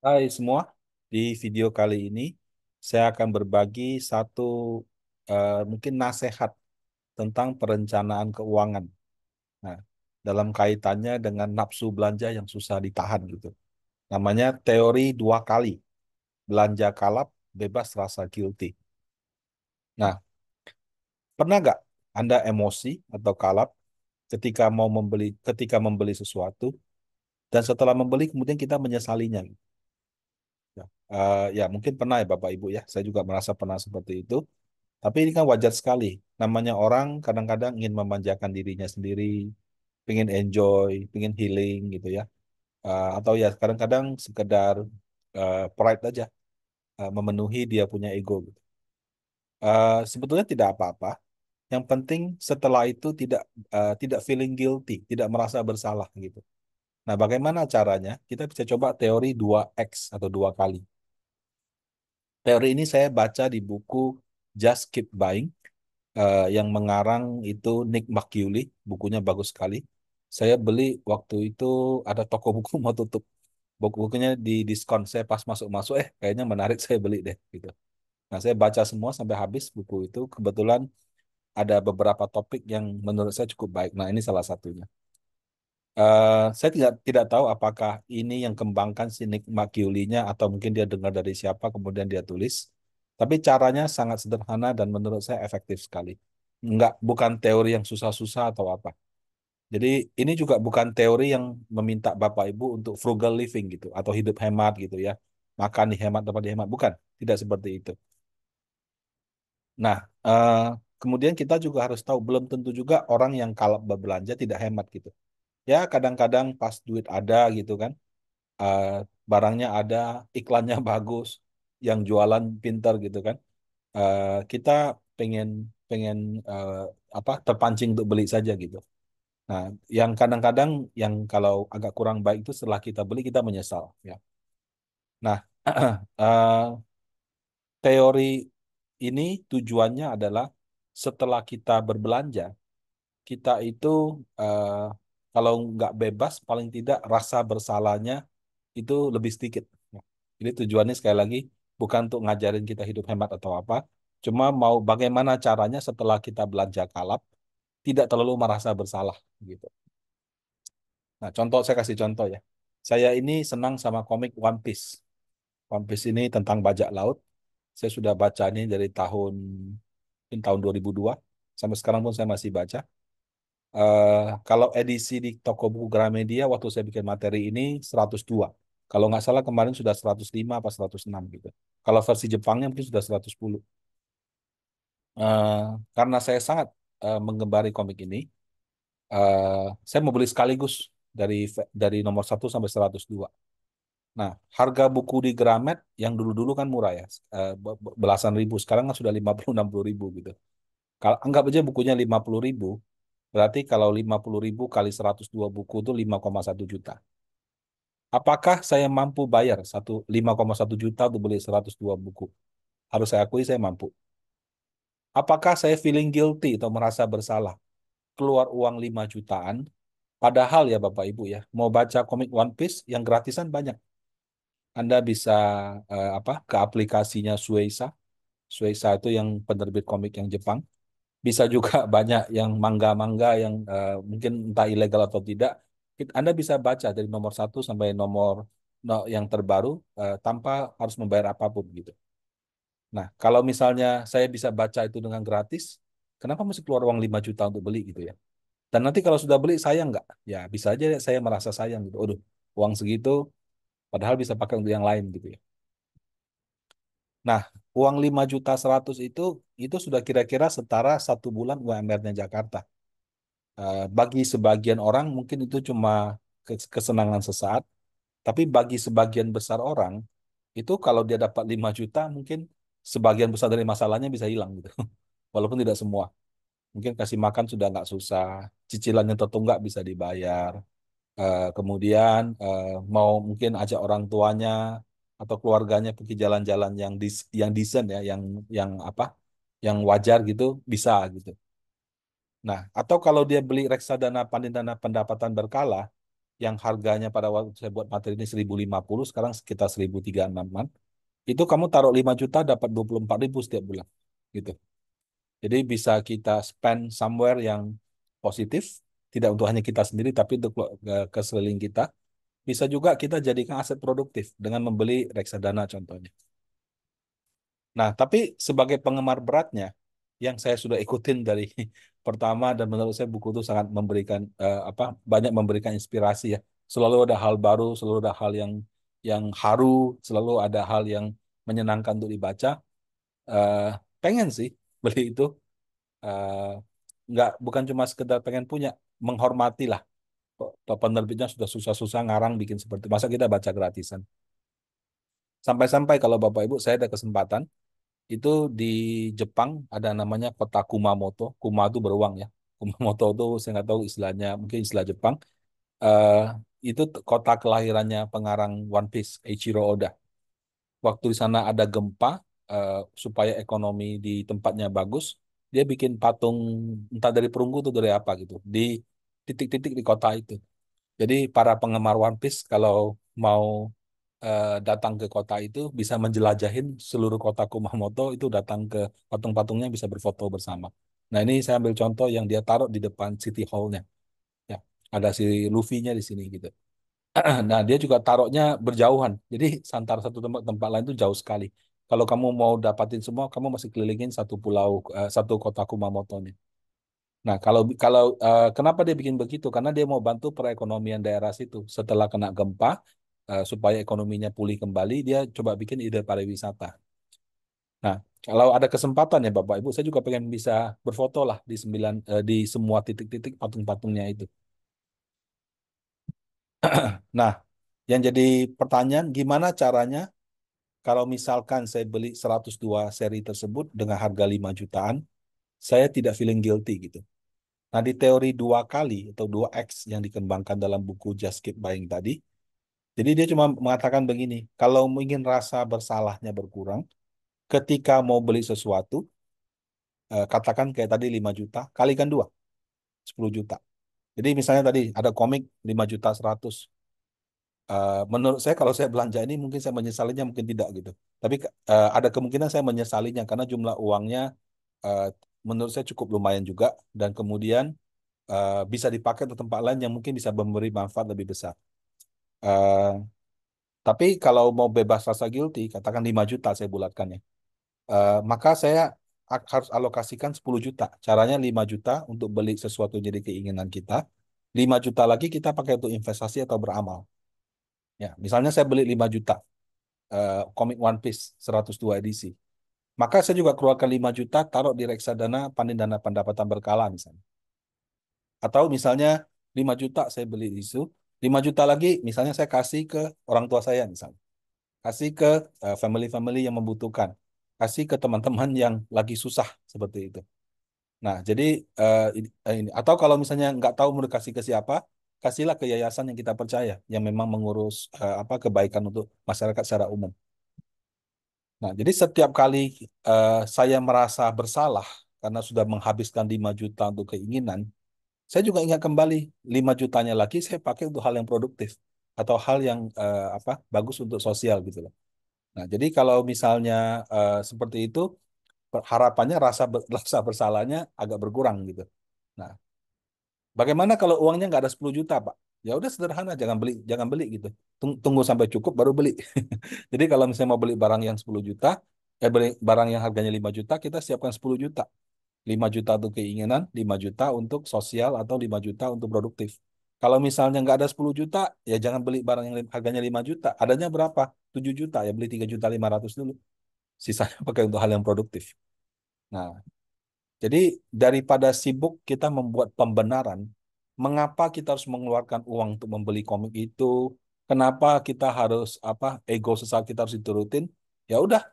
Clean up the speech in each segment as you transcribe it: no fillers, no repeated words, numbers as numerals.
Hai semua, di video kali ini saya akan berbagi satu mungkin nasihat tentang perencanaan keuangan. Nah, dalam kaitannya dengan nafsu belanja yang susah ditahan gitu. Namanya teori 2 kali, belanja kalap, bebas rasa guilty. Nah, pernah nggak Anda emosi atau kalap ketika membeli sesuatu dan setelah membeli kemudian kita menyesalinya? Ya, ya mungkin pernah ya Bapak Ibu ya. Saya juga merasa pernah seperti itu. Tapi ini kan wajar sekali. Namanya orang kadang-kadang ingin memanjakan dirinya sendiri, pengen enjoy, pengen healing gitu ya. Atau ya kadang-kadang sekedar pride aja, memenuhi dia punya ego gitu. Sebetulnya tidak apa-apa. Yang penting setelah itu tidak feeling guilty, tidak merasa bersalah gitu. Nah, bagaimana caranya? Kita bisa coba teori 2X atau 2 kali. Teori ini saya baca di buku Just Keep Buying yang mengarang itu Nick Marchiuli, bukunya bagus sekali. Saya beli waktu itu ada toko buku mau tutup. Buku-bukunya di diskon. Saya pas masuk-masuk, kayaknya menarik saya beli deh gitu. Nah, saya baca semua sampai habis buku itu. Kebetulan ada beberapa topik yang menurut saya cukup baik. Nah, ini salah satunya. Saya tidak tahu apakah ini yang kembangkan si Nick Marchiuli-nya atau mungkin dia dengar dari siapa kemudian dia tulis. Tapi caranya sangat sederhana dan menurut saya efektif sekali. Bukan teori yang susah-susah atau apa. Jadi ini juga bukan teori yang meminta Bapak Ibu untuk frugal living gitu atau hidup hemat gitu ya. Makan dihemat, dapat dihemat. Bukan, tidak seperti itu. Nah, eh, kemudian kita juga harus tahu belum tentu juga orang yang kalau berbelanja tidak hemat gitu. Ya, kadang-kadang pas duit ada gitu kan, eh, barangnya ada, iklannya bagus, yang jualan pintar gitu kan. Kita pengen pengen eh, apa terpancing untuk beli saja gitu. Nah, yang kadang-kadang yang kalau agak kurang baik itu setelah kita beli kita menyesal ya. Nah, teori ini tujuannya adalah setelah kita berbelanja, kita itu eh, kalau nggak bebas, paling tidak rasa bersalahnya itu lebih sedikit. Ya. Jadi tujuannya sekali lagi bukan untuk ngajarin kita hidup hemat atau apa, cuma mau bagaimana caranya setelah kita belanja kalap tidak terlalu merasa bersalah gitu. Nah, saya kasih contoh ya. Saya ini senang sama komik One Piece. One Piece ini tentang bajak laut. Saya sudah baca ini dari mungkin tahun 2002. Sampai sekarang pun saya masih baca. Kalau edisi di toko buku Gramedia waktu saya bikin materi ini 102. Kalau nggak salah kemarin sudah 105 apa 106 gitu. Kalau versi Jepangnya mungkin sudah 110. Eh, karena saya sangat menggemari komik ini, saya mau beli sekaligus dari nomor 1 sampai 102. Nah, harga buku di Gramet yang dulu-dulu kan murah ya, belasan ribu. Sekarang kan sudah 50-60 ribu gitu. Kalau anggap aja bukunya 50 ribu, berarti kalau 50 ribu kali 102 buku itu 5,1 juta. Apakah saya mampu bayar 5,1 juta untuk beli 102 buku? Harus saya akui saya mampu. Apakah saya feeling guilty atau merasa bersalah? Keluar uang 5 jutaan, padahal ya Bapak Ibu ya, mau baca komik One Piece yang gratisan banyak. Anda bisa ke aplikasinya Shueisha. Shueisha itu yang penerbit komik yang Jepang. Bisa juga banyak yang manga-manga yang mungkin entah ilegal atau tidak. Anda bisa baca dari nomor 1 sampai yang terbaru tanpa harus membayar apapun gitu. Nah, kalau misalnya saya bisa baca itu dengan gratis, kenapa mesti keluar uang 5 juta untuk beli gitu ya? Dan nanti kalau sudah beli sayang nggak? Ya bisa aja saya merasa sayang gitu. Aduh, uang segitu padahal bisa pakai untuk yang lain gitu ya. Nah, uang 5,1 juta itu sudah kira-kira setara 1 bulan UMR-nya Jakarta. Bagi sebagian orang mungkin itu cuma kesenangan sesaat, tapi bagi sebagian besar orang itu kalau dia dapat 5 juta mungkin sebagian besar dari masalahnya bisa hilang gitu. Walaupun tidak semua. Mungkin kasih makan sudah nggak susah, cicilan yang tertunggak bisa dibayar. Kemudian mau mungkin ajak orang tuanya atau keluarganya pergi jalan-jalan yang decent ya, yang apa, yang wajar gitu bisa gitu. Nah, atau kalau dia beli reksadana Pandindana pendapatan berkala, yang harganya pada waktu saya buat materi ini 1.050, sekarang sekitar 1.306-an. Itu kamu taruh 5 juta dapat 24.000 setiap bulan. Gitu. Jadi bisa kita spend somewhere yang positif, tidak untuk hanya kita sendiri, tapi untuk ke sekeliling kita. Bisa juga kita jadikan aset produktif dengan membeli reksadana contohnya. Nah, tapi sebagai penggemar beratnya, yang saya sudah ikutin dari pertama dan menurut saya buku itu sangat memberikan banyak memberikan inspirasi ya. Selalu ada hal baru, selalu ada hal yang haru, selalu ada hal yang menyenangkan untuk dibaca. Eh, Pengen sih beli itu. Eh, nggak bukan cuma sekedar pengen punya, menghormati lah. Penerbitnya sudah susah-susah ngarang bikin seperti masa kita baca gratisan. Sampai-sampai kalau Bapak Ibu saya ada kesempatan itu di Jepang ada namanya kota Kumamoto. Kuma itu beruang ya. Kumamoto itu saya nggak tahu istilahnya, mungkin istilah Jepang. Eh itu kota kelahirannya pengarang One Piece, Eiichiro Oda. Waktu di sana ada gempa, eh, supaya ekonomi di tempatnya bagus, dia bikin patung entah dari perunggu atau dari apa gitu di titik-titik di kota itu. Jadi para penggemar One Piece kalau mau datang ke kota itu bisa menjelajahin seluruh kota Kumamoto itu datang ke patung-patungnya bisa berfoto bersama. Nah ini saya ambil contoh yang dia taruh di depan City Hall-nya. Ya, ada si Luffy-nya di sini gitu. Nah dia juga taruhnya berjauhan. Jadi antara satu tempat lain itu jauh sekali. Kalau kamu mau dapatin semua, kamu masih kelilingin satu pulau, satu kota Kumamoto nih. Nah, kalau kalau kenapa dia bikin begitu? Karena dia mau bantu perekonomian daerah situ. Setelah kena gempa, supaya ekonominya pulih kembali, dia coba bikin ide pariwisata. Nah, kalau ada kesempatan ya Bapak Ibu, saya juga pengen bisa berfoto lah di semua titik-titik patung-patungnya itu. Nah, yang jadi pertanyaan, gimana caranya kalau misalkan saya beli 102 seri tersebut dengan harga 5 jutaan, saya tidak feeling guilty gitu. Nah, di teori 2 kali atau 2X yang dikembangkan dalam buku Just Keep Buying tadi, jadi dia cuma mengatakan begini, kalau ingin rasa bersalahnya berkurang, ketika mau beli sesuatu, katakan kayak tadi 5 juta, kalikan 2, 10 juta. Jadi misalnya tadi ada komik 5 juta 100. Menurut saya kalau saya belanja ini mungkin saya menyesalinya, mungkin tidak gitu. Tapi ada kemungkinan saya menyesalinya karena jumlah uangnya eh, menurut saya cukup lumayan juga. Dan kemudian bisa dipakai untuk tempat lain yang mungkin bisa memberi manfaat lebih besar. Eh, tapi kalau mau bebas rasa guilty, katakan 5 juta saya bulatkan ya. Maka saya harus alokasikan 10 juta. Caranya 5 juta untuk beli sesuatu jadi keinginan kita. 5 juta lagi kita pakai untuk investasi atau beramal. Ya, misalnya saya beli 5 juta komik One Piece 102 edisi. Maka saya juga keluarkan 5 juta taruh di reksadana Pandindana Pendapatan Berkala misalnya. Atau misalnya 5 juta saya beli di situ, 5 juta lagi misalnya saya kasih ke orang tua saya misalnya. Kasih ke family-family yang membutuhkan. Kasih ke teman-teman yang lagi susah seperti itu. Nah, jadi atau kalau misalnya nggak tahu mau dikasih ke siapa, kasihlah ke yayasan yang kita percaya, yang memang mengurus kebaikan untuk masyarakat secara umum. Nah, jadi setiap kali saya merasa bersalah karena sudah menghabiskan 5 juta untuk keinginan, saya juga ingat kembali 5 jutanya lagi saya pakai untuk hal yang produktif atau hal yang bagus untuk sosial gitu loh. Nah, jadi kalau misalnya seperti itu, harapannya rasa bersalahnya agak berkurang gitu. Nah, bagaimana kalau uangnya nggak ada 10 juta, Pak? Ya udah sederhana, jangan beli gitu. Tunggu sampai cukup baru beli. Jadi kalau misalnya mau beli barang yang 10 juta, beli barang yang harganya 5 juta, kita siapkan 10 juta. 5 juta untuk keinginan, 5 juta untuk sosial, atau 5 juta untuk produktif. Kalau misalnya nggak ada 10 juta, ya jangan beli barang yang harganya 5 juta. Adanya berapa? 7 juta, ya beli 3.500.000 dulu. Sisanya pakai untuk hal yang produktif. Nah, jadi daripada sibuk kita membuat pembenaran, mengapa kita harus mengeluarkan uang untuk membeli komik itu? Kenapa kita harus ego sesaat kita harus diturutin? Ya udah,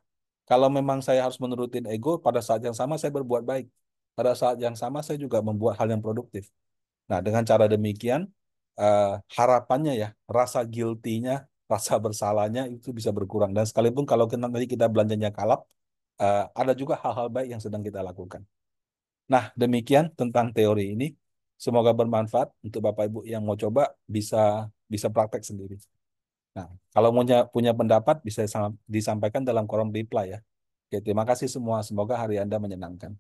kalau memang saya harus menurutin ego, pada saat yang sama saya berbuat baik. Pada saat yang sama saya juga membuat hal yang produktif. Nah, dengan cara demikian, eh, harapannya ya, rasa guilty-nya, rasa bersalahnya itu bisa berkurang. Dan sekalipun kalau nanti kita belanjanya kalap, ada juga hal-hal baik yang sedang kita lakukan. Nah, demikian tentang teori ini. Semoga bermanfaat untuk Bapak Ibu yang mau coba bisa bisa praktek sendiri. Nah, kalau punya pendapat bisa disampaikan dalam kolom reply ya. Oke, terima kasih semua. Semoga hari Anda menyenangkan.